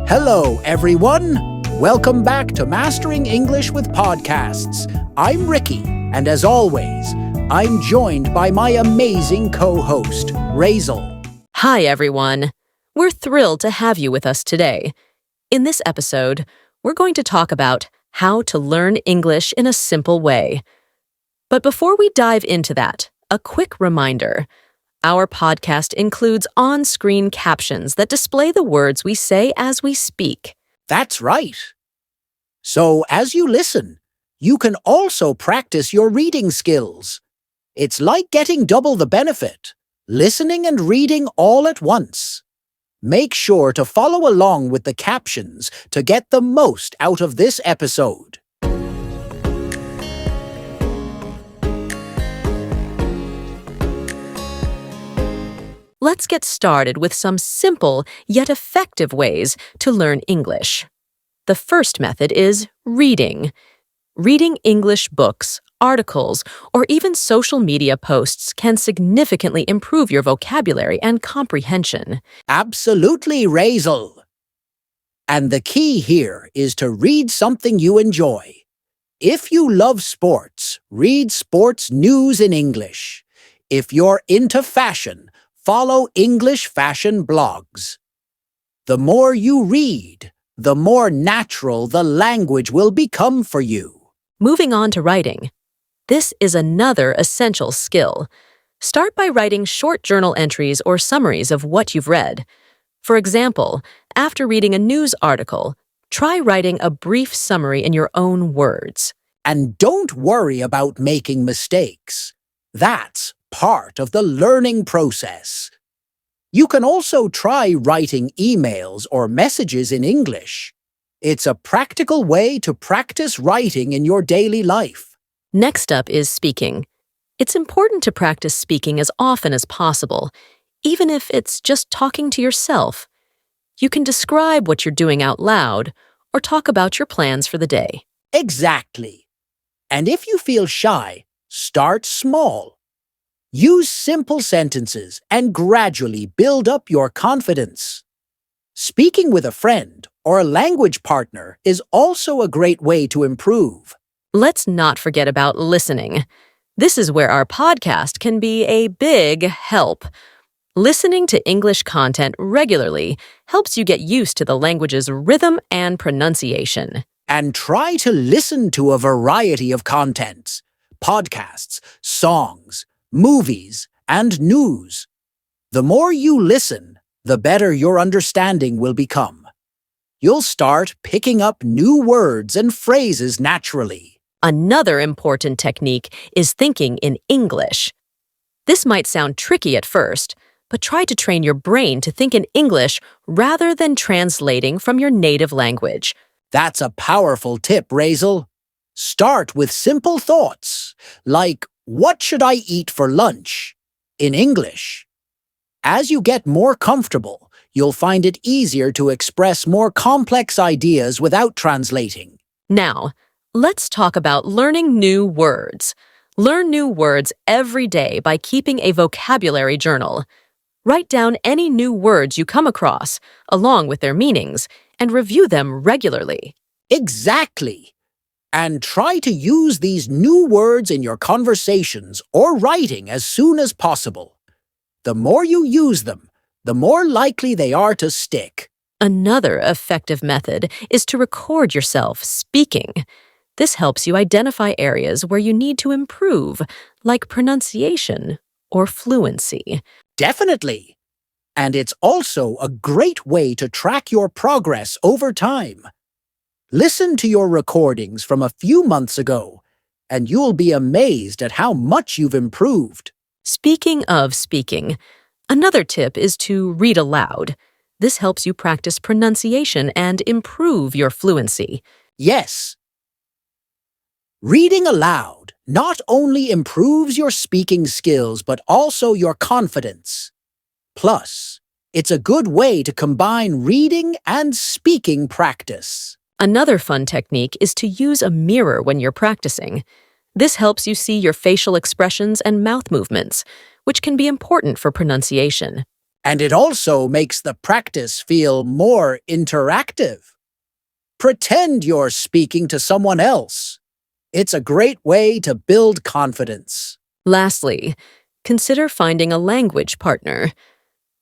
Hello, everyone. Welcome back to Mastering English with Podcasts. I'm Ricky, and as always, I'm joined by my amazing co-host, Raizel. Hi, everyone. We're thrilled to have you with us today. In this episode, we're going to talk about how to learn English in a simple way. But before we dive into that, a quick reminder. Our podcast includes on-screen captions that display the words we say as we speak. That's right. So as you listen, you can also practice your reading skills. It's like getting double the benefit, listening and reading all at once. Make sure to follow along with the captions to get the most out of this episode. Let's get started with some simple yet effective ways to learn English. The first method is reading. Reading English books, articles, or even social media posts can significantly improve your vocabulary and comprehension. Absolutely, Raizel. And the key here is to read something you enjoy. If you love sports, read sports news in English. If you're into fashion, follow English fashion blogs. The more you read, the more natural the language will become for you. Moving on to writing. This is another essential skill. Start by writing short journal entries or summaries of what you've read. For example, after reading a news article, try writing a brief summary in your own words. And don't worry about making mistakes. That's part of the learning process. You can also try writing emails or messages in English. It's a practical way to practice writing in your daily life. Next up is speaking. It's important to practice speaking as often as possible, even if it's just talking to yourself. You can describe what you're doing out loud or talk about your plans for the day. Exactly. And if you feel shy, start small. Use simple sentences and gradually build up your confidence. Speaking with a friend or a language partner is also a great way to improve. Let's not forget about listening. This is where our podcast can be a big help. Listening to English content regularly helps you get used to the language's rhythm and pronunciation. And try to listen to a variety of contents: podcasts, songs, movies, and news. The more you listen, the better your understanding will become. You'll start picking up new words and phrases naturally. Another important technique is thinking in English. This might sound tricky at first, but try to train your brain to think in English rather than translating from your native language. That's a powerful tip, Raizel. Start with simple thoughts, like, "What should I eat for lunch?" in English. As you get more comfortable, you'll find it easier to express more complex ideas without translating. Now, let's talk about learning new words. Learn new words every day by keeping a vocabulary journal. Write down any new words you come across, along with their meanings, and review them regularly. Exactly. And try to use these new words in your conversations or writing as soon as possible. The more you use them, the more likely they are to stick. Another effective method is to record yourself speaking. This helps you identify areas where you need to improve, like pronunciation or fluency. Definitely. And it's also a great way to track your progress over time. Listen to your recordings from a few months ago, and you'll be amazed at how much you've improved. Speaking of speaking, another tip is to read aloud. This helps you practice pronunciation and improve your fluency. Yes. Reading aloud not only improves your speaking skills, but also your confidence. Plus, it's a good way to combine reading and speaking practice. Another fun technique is to use a mirror when you're practicing. This helps you see your facial expressions and mouth movements, which can be important for pronunciation. And it also makes the practice feel more interactive. Pretend you're speaking to someone else. It's a great way to build confidence. Lastly, consider finding a language partner.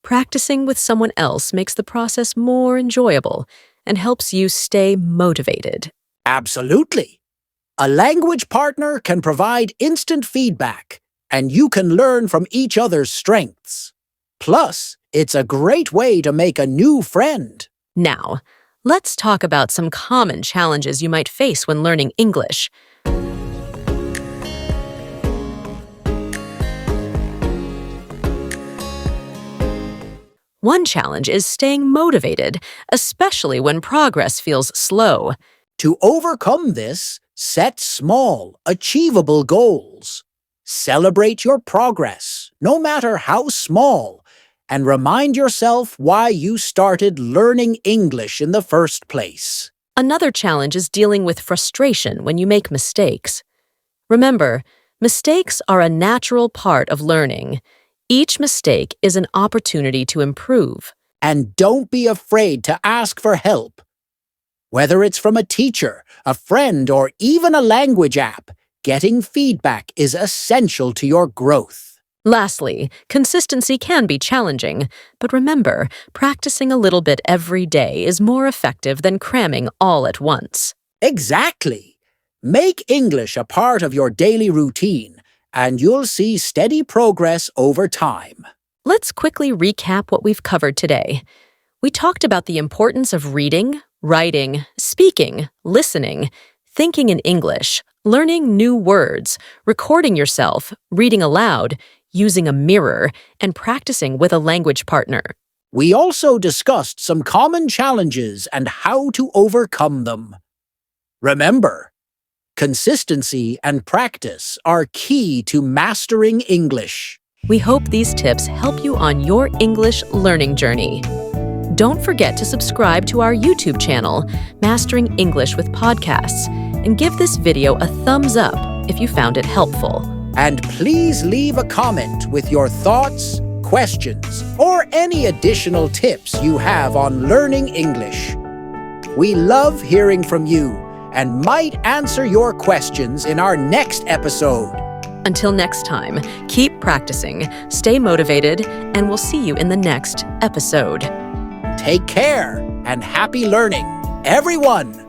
Practicing with someone else makes the process more enjoyable and helps you stay motivated. Absolutely. A language partner can provide instant feedback, and you can learn from each other's strengths. Plus, it's a great way to make a new friend. Now, let's talk about some common challenges you might face when learning English. One challenge is staying motivated, especially when progress feels slow. To overcome this, set small, achievable goals. Celebrate your progress, no matter how small, and remind yourself why you started learning English in the first place. Another challenge is dealing with frustration when you make mistakes. Remember, mistakes are a natural part of learning. Each mistake is an opportunity to improve. And don't be afraid to ask for help. Whether it's from a teacher, a friend, or even a language app, getting feedback is essential to your growth. Lastly, consistency can be challenging, but remember, practicing a little bit every day is more effective than cramming all at once. Exactly. Make English a part of your daily routine, and you'll see steady progress over time. Let's quickly recap what we've covered today. We talked about the importance of reading, writing, speaking, listening, thinking in English, learning new words, recording yourself, reading aloud, using a mirror, and practicing with a language partner. We also discussed some common challenges and how to overcome them. Remember, consistency and practice are key to mastering English. We hope these tips help you on your English learning journey. Don't forget to subscribe to our YouTube channel, Mastering English with Podcasts, and give this video a thumbs up if you found it helpful. And please leave a comment with your thoughts, questions, or any additional tips you have on learning English. We love hearing from you and might answer your questions in our next episode. Until next time, keep practicing, stay motivated, and we'll see you in the next episode. Take care and happy learning, everyone!